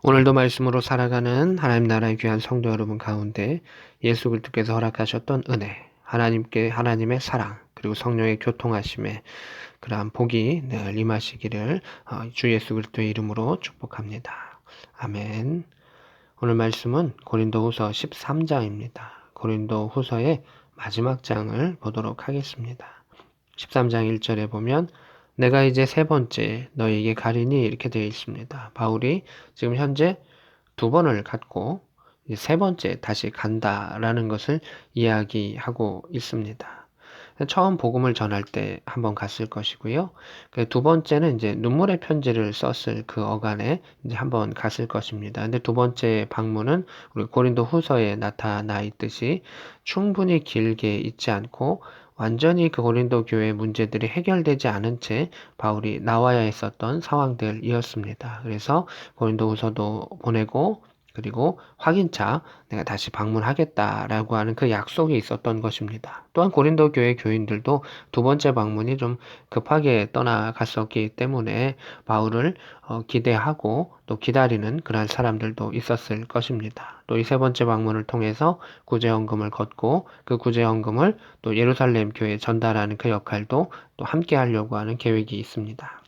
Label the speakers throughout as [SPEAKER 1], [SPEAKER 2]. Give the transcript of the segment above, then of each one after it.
[SPEAKER 1] 오늘도 말씀으로 살아가는 하나님 나라의 귀한 성도 여러분 가운데 예수 그리스도께서 허락하셨던 은혜, 하나님의 사랑, 그리고 성령의 교통하심에 그러한 복이 늘 임하시기를 주 예수 그리스도의 이름으로 축복합니다. 아멘. 오늘 말씀은 고린도후서 13장입니다. 고린도후서의 마지막 장을 보도록 하겠습니다. 13장 1절에 보면 내가 이제 세 번째 너에게 가리니 이렇게 되어 있습니다. 바울이 지금 현재 두 번을 갔고 세 번째 다시 간다라는 것을 이야기하고 있습니다. 처음 복음을 전할 때 한번 갔을 것이고요. 두 번째는 이제 눈물의 편지를 썼을 그 어간에 이제 한번 갔을 것입니다. 근데 두 번째 방문은 우리 고린도 후서에 나타나 있듯이 충분히 길게 있지 않고 완전히 그 고린도 교회의 문제들이 해결되지 않은 채 바울이 나와야 했었던 상황들이었습니다. 그래서 고린도 후서도 보내고 그리고 확인차 내가 다시 방문하겠다라고 하는 그 약속이 있었던 것입니다. 또한 고린도 교회 교인들도 두 번째 방문이 좀 급하게 떠나갔었기 때문에 바울을 기대하고 또 기다리는 그러한 사람들도 있었을 것입니다. 또 이 세 번째 방문을 통해서 구제헌금을 걷고 그 구제헌금을 또 예루살렘 교회에 전달하는 그 역할도 또 함께 하려고 하는 계획이 있습니다.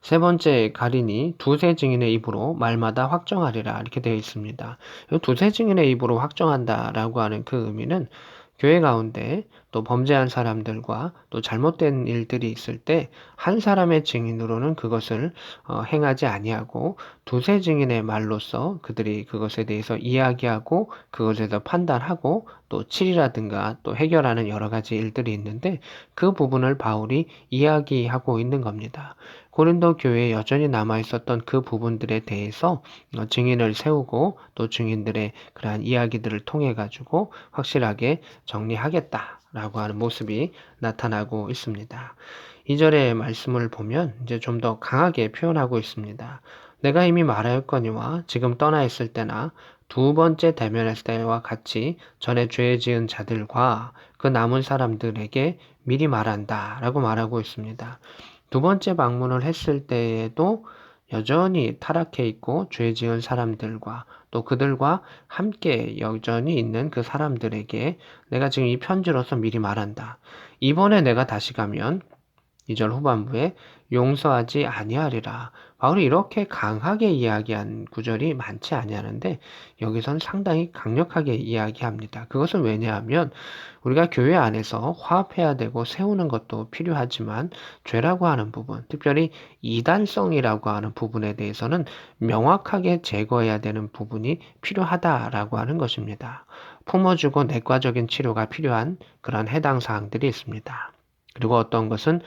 [SPEAKER 1] 세 번째 가린이 두세 증인의 입으로 말마다 확정하리라 이렇게 되어 있습니다. 두세 증인의 입으로 확정한다라고 하는 그 의미는 교회 가운데 또 범죄한 사람들과 또 잘못된 일들이 있을 때 한 사람의 증인으로는 그것을 행하지 아니하고 두세 증인의 말로써 그들이 그것에 대해서 이야기하고 그것에 대해서 판단하고 또 칠이라든가 또 해결하는 여러 가지 일들이 있는데 그 부분을 바울이 이야기하고 있는 겁니다. 고린도 교회에 여전히 남아 있었던 그 부분들에 대해서 증인을 세우고 또 증인들의 그러한 이야기들을 통해 가지고 확실하게 정리하겠다라고 하는 모습이 나타나고 있습니다. 2절의 말씀을 보면 이제 좀 더 강하게 표현하고 있습니다. 내가 이미 말하였거니와 지금 떠나 있을 때나 두 번째 대면했을 때와 같이 전에 죄 지은 자들과 그 남은 사람들에게 미리 말한다 라고 말하고 있습니다. 두 번째 방문을 했을 때에도 여전히 타락해 있고 죄 지은 사람들과 또 그들과 함께 여전히 있는 그 사람들에게 내가 지금 이 편지로서 미리 말한다. 이번에 내가 다시 가면 2절 후반부에 용서하지 아니하리라. 바울이 이렇게 강하게 이야기한 구절이 많지 아니하는데 여기선 상당히 강력하게 이야기합니다. 그것은 왜냐하면 우리가 교회 안에서 화합해야 되고 세우는 것도 필요하지만 죄라고 하는 부분, 특별히 이단성이라고 하는 부분에 대해서는 명확하게 제거해야 되는 부분이 필요하다라고 하는 것입니다. 품어주고 내과적인 치료가 필요한 그런 해당 사항들이 있습니다. 그리고 어떤 것은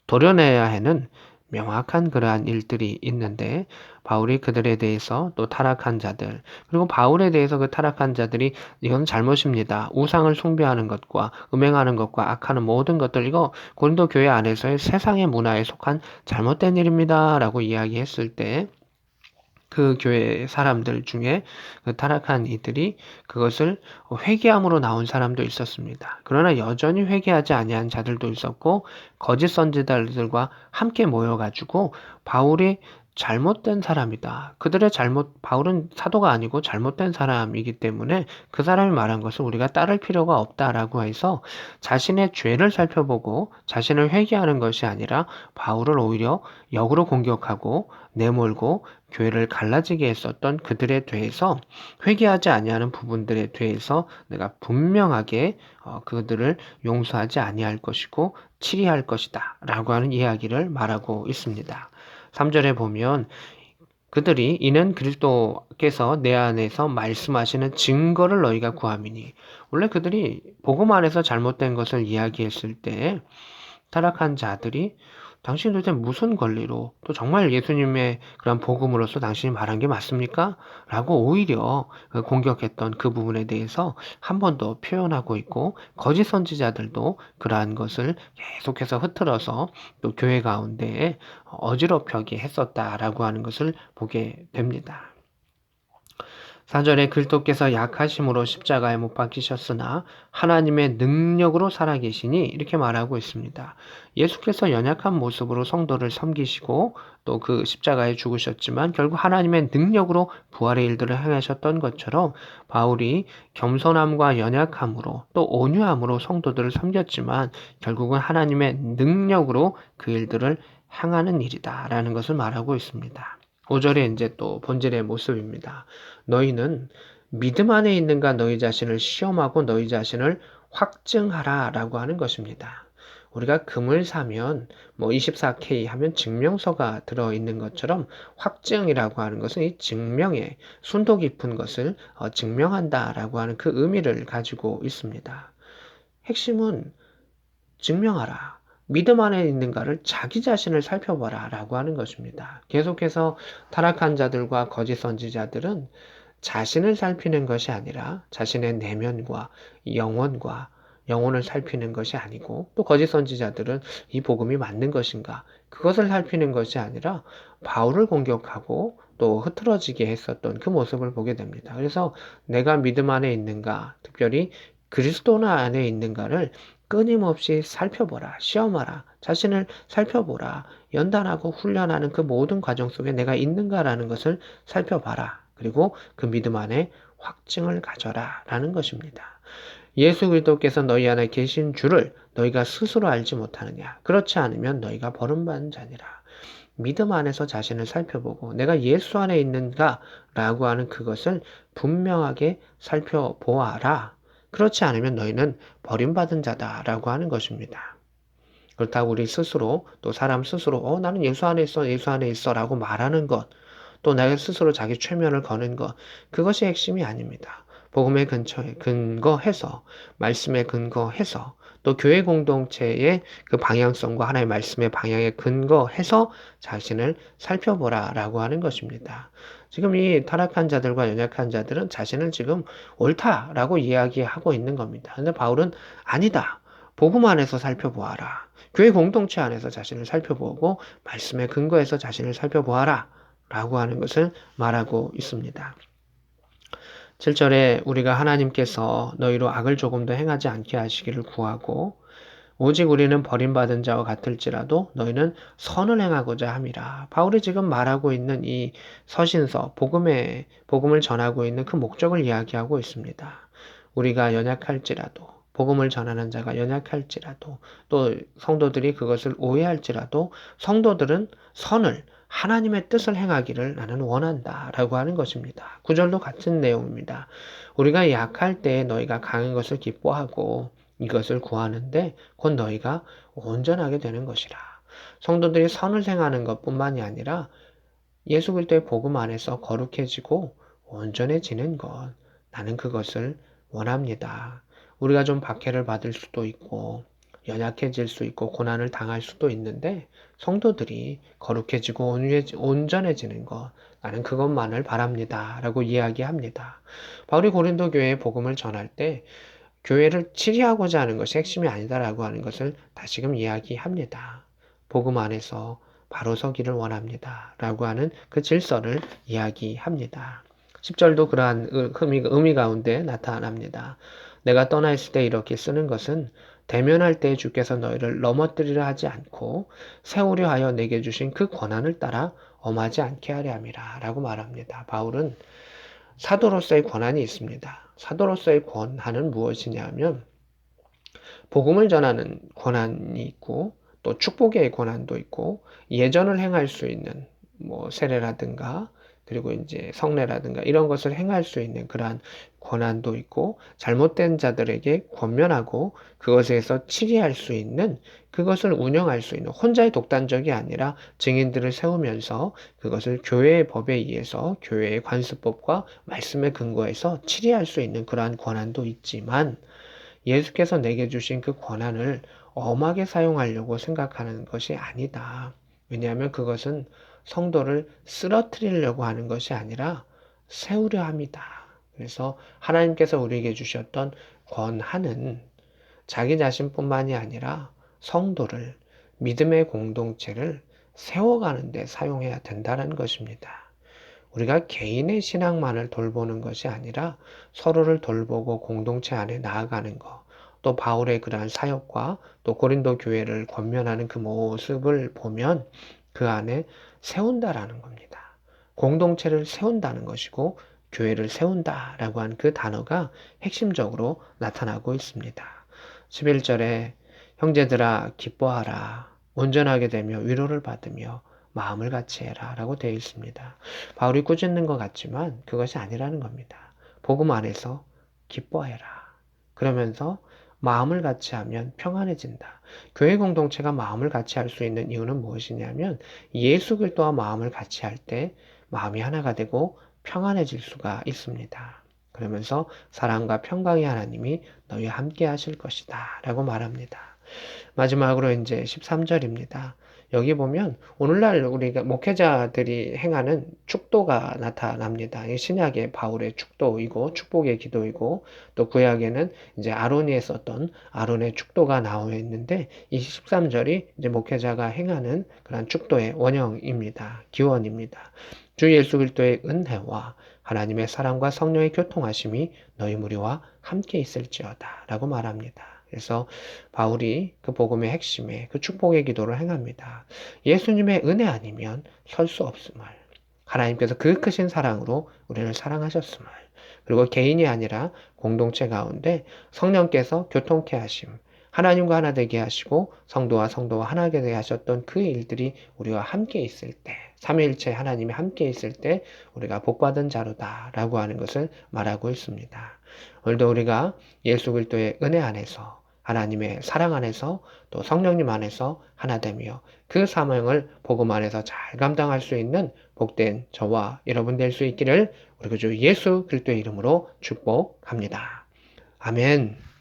[SPEAKER 1] 도려내야 하는 명확한 그러한 일들이 있는데 바울이 그들에 대해서 또 타락한 자들 그리고 바울에 대해서 그 타락한 자들이 이건 잘못입니다. 우상을 숭배하는 것과 음행하는 것과 악하는 모든 것들 이거 고린도 교회 안에서의 세상의 문화에 속한 잘못된 일입니다. 라고 이야기했을 때 그 교회 사람들 중에 그 타락한 이들이 그것을 회개함으로 나온 사람도 있었습니다. 그러나 여전히 회개하지 아니한 자들도 있었고 거짓 선지자들과 함께 모여가지고 바울이 잘못된 사람이다. 그들의 바울은 사도가 아니고 잘못된 사람이기 때문에 그 사람이 말한 것을 우리가 따를 필요가 없다라고 해서 자신의 죄를 살펴보고 자신을 회개하는 것이 아니라 바울을 오히려 역으로 공격하고 내몰고 교회를 갈라지게 했었던 그들에 대해서 회개하지 아니하는 부분들에 대해서 내가 분명하게 그들을 용서하지 아니할 것이고 치리할 것이다 라고 하는 이야기를 말하고 있습니다. 3절에 보면 그들이 이는 그리스도께서 내 안에서 말씀하시는 증거를 너희가 구함이니 원래 그들이 복음 안에서 잘못된 것을 이야기했을 때 타락한 자들이 당신 도대체 무슨 권리로 또 정말 예수님의 그런 복음으로서 당신이 말한 게 맞습니까? 라고 오히려 공격했던 그 부분에 대해서 한 번 더 표현하고 있고 거짓 선지자들도 그러한 것을 계속해서 흐트러서 또 교회 가운데에 어지럽혀게 했었다라고 하는 것을 보게 됩니다. 4절에 그리스도께서 약하심으로 십자가에 못 박히셨으나 하나님의 능력으로 살아계시니 이렇게 말하고 있습니다. 예수께서 연약한 모습으로 성도를 섬기시고 또 그 십자가에 죽으셨지만 결국 하나님의 능력으로 부활의 일들을 행하셨던 것처럼 바울이 겸손함과 연약함으로 또 온유함으로 성도들을 섬겼지만 결국은 하나님의 능력으로 그 일들을 행하는 일이다라는 것을 말하고 있습니다. 5절에 이제 또 본질의 모습입니다. 너희는 믿음 안에 있는가 너희 자신을 시험하고 너희 자신을 확증하라라고 하는 것입니다. 우리가 금을 사면 뭐 24K 하면 증명서가 들어있는 것처럼 확증이라고 하는 것은 이 증명의 순도 깊은 것을 증명한다라고 하는 그 의미를 가지고 있습니다. 핵심은 증명하라. 믿음 안에 있는가를 자기 자신을 살펴봐라 라고 하는 것입니다. 계속해서 타락한 자들과 거짓 선지자들은 자신을 살피는 것이 아니라 자신의 내면과 영혼을 살피는 것이 아니고 또 거짓 선지자들은 이 복음이 맞는 것인가 그것을 살피는 것이 아니라 바울을 공격하고 또 흐트러지게 했었던 그 모습을 보게 됩니다. 그래서 내가 믿음 안에 있는가 특별히 그리스도 안에 있는가를 끊임없이 살펴보라, 시험하라, 자신을 살펴보라, 연단하고 훈련하는 그 모든 과정 속에 내가 있는가라는 것을 살펴봐라. 그리고 그 믿음 안에 확증을 가져라 라는 것입니다. 예수 그리스도께서 너희 안에 계신 줄을 너희가 스스로 알지 못하느냐. 그렇지 않으면 너희가 버림받은 자니라. 믿음 안에서 자신을 살펴보고 내가 예수 안에 있는가 라고 하는 그것을 분명하게 살펴보아라. 그렇지 않으면 너희는 버림받은 자다라고 하는 것입니다. 그렇다고 우리 스스로 또 사람 스스로 나는 예수 안에 있어 예수 안에 있어 라고 말하는 것 또 나의 스스로 자기 최면을 거는 것 그것이 핵심이 아닙니다. 복음의 근처에 근거해서 말씀에 근거해서 또 교회 공동체의 그 방향성과 하나의 말씀의 방향에 근거해서 자신을 살펴보라 라고 하는 것입니다. 지금 이 타락한 자들과 연약한 자들은 자신을 지금 옳다라고 이야기하고 있는 겁니다. 근데 바울은 아니다. 복음 안에서 살펴보아라. 교회 공동체 안에서 자신을 살펴보고 말씀에 근거해서 자신을 살펴보아라. 라고 하는 것을 말하고 있습니다. 7절에 우리가 하나님께서 너희로 악을 조금 더 행하지 않게 하시기를 구하고 오직 우리는 버림받은 자와 같을지라도 너희는 선을 행하고자 함이라. 바울이 지금 말하고 있는 이 서신서, 복음을 전하고 있는 그 목적을 이야기하고 있습니다. 우리가 연약할지라도, 복음을 전하는 자가 연약할지라도, 또 성도들이 그것을 오해할지라도, 성도들은 선을, 하나님의 뜻을 행하기를 나는 원한다. 라고 하는 것입니다. 9절도 같은 내용입니다. 우리가 약할 때 너희가 강한 것을 기뻐하고, 이것을 구하는데 곧 너희가 온전하게 되는 것이라. 성도들이 선을 행하는 것뿐만이 아니라 예수 그리스도의 복음 안에서 거룩해지고 온전해지는 것. 나는 그것을 원합니다. 우리가 좀 박해를 받을 수도 있고 연약해질 수 있고 고난을 당할 수도 있는데 성도들이 거룩해지고 온전해지는 것. 나는 그것만을 바랍니다. 라고 이야기합니다. 바울이 고린도 교회에 복음을 전할 때 교회를 치리하고자 하는 것이 핵심이 아니다라고 하는 것을 다시금 이야기합니다. 복음 안에서 바로 서기를 원합니다. 라고 하는 그 질서를 이야기합니다. 10절도 그러한 의미 가운데 나타납니다. 내가 떠나 있을 때 이렇게 쓰는 것은 대면할 때 주께서 너희를 넘어뜨리려 하지 않고 세우려 하여 내게 주신 그 권한을 따라 엄하지 않게 하려 함이라 라고 말합니다. 바울은 사도로서의 권한이 있습니다. 사도로서의 권한은 무엇이냐 하면 복음을 전하는 권한이 있고 또 축복의 권한도 있고 예전을 행할 수 있는 뭐 세례라든가 그리고 이제 성례라든가 이런 것을 행할 수 있는 그러한 권한도 있고 잘못된 자들에게 권면하고 그것에서 치리할 수 있는 그것을 운영할 수 있는 혼자의 독단적이 아니라 증인들을 세우면서 그것을 교회의 법에 의해서 교회의 관습법과 말씀에 근거해서 치리할 수 있는 그러한 권한도 있지만 예수께서 내게 주신 그 권한을 엄하게 사용하려고 생각하는 것이 아니다. 왜냐하면 그것은 성도를 쓰러뜨리려고 하는 것이 아니라 세우려 합니다. 그래서 하나님께서 우리에게 주셨던 권한은 자기 자신뿐만이 아니라 성도를, 믿음의 공동체를 세워가는 데 사용해야 된다는 것입니다. 우리가 개인의 신앙만을 돌보는 것이 아니라 서로를 돌보고 공동체 안에 나아가는 것, 또 바울의 그러한 사역과 또 고린도 교회를 권면하는 그 모습을 보면 그 안에 세운다라는 겁니다. 공동체를 세운다는 것이고 교회를 세운다라고 한 그 단어가 핵심적으로 나타나고 있습니다. 11절에 형제들아 기뻐하라 온전하게 되며 위로를 받으며 마음을 같이 해라 라고 되어 있습니다. 바울이 꾸짖는 것 같지만 그것이 아니라는 겁니다. 복음 안에서 기뻐해라. 그러면서 마음을 같이 하면 평안해진다. 교회 공동체가 마음을 같이 할 수 있는 이유는 무엇이냐면 예수 그리스도와 마음을 같이 할 때 마음이 하나가 되고 평안해질 수가 있습니다. 그러면서 사랑과 평강의 하나님이 너희와 함께 하실 것이다 라고 말합니다. 마지막으로 이제 13절입니다. 여기 보면 오늘날 우리가 목회자들이 행하는 축도가 나타납니다. 이 신약의 바울의 축도이고 축복의 기도이고 또 구약에는 이제 아론이 했었던 아론의 축도가 나와 있는데 이 13절이 이제 목회자가 행하는 그런 축도의 원형입니다. 기원입니다. 주 예수 그리스도의 은혜와 하나님의 사랑과 성령의 교통하심이 너희 무리와 함께 있을지어다 라고 말합니다. 그래서 바울이 그 복음의 핵심에 그 축복의 기도를 행합니다. 예수님의 은혜 아니면 설 수 없음을, 하나님께서 그 크신 사랑으로 우리를 사랑하셨음을, 그리고 개인이 아니라 공동체 가운데 성령께서 교통케 하심, 하나님과 하나 되게 하시고 성도와 하나 되게 하셨던 그 일들이 우리와 함께 있을 때, 삼위일체 하나님이 함께 있을 때 우리가 복받은 자로다라고 하는 것을 말하고 있습니다. 오늘도 우리가 예수 그리스도의 은혜 안에서 하나님의 사랑 안에서 또 성령님 안에서 하나 되며 그 사명을 복음 안에서 잘 감당할 수 있는 복된 저와 여러분 될 수 있기를 우리 주 예수 그리스도의 이름으로 축복합니다. 아멘.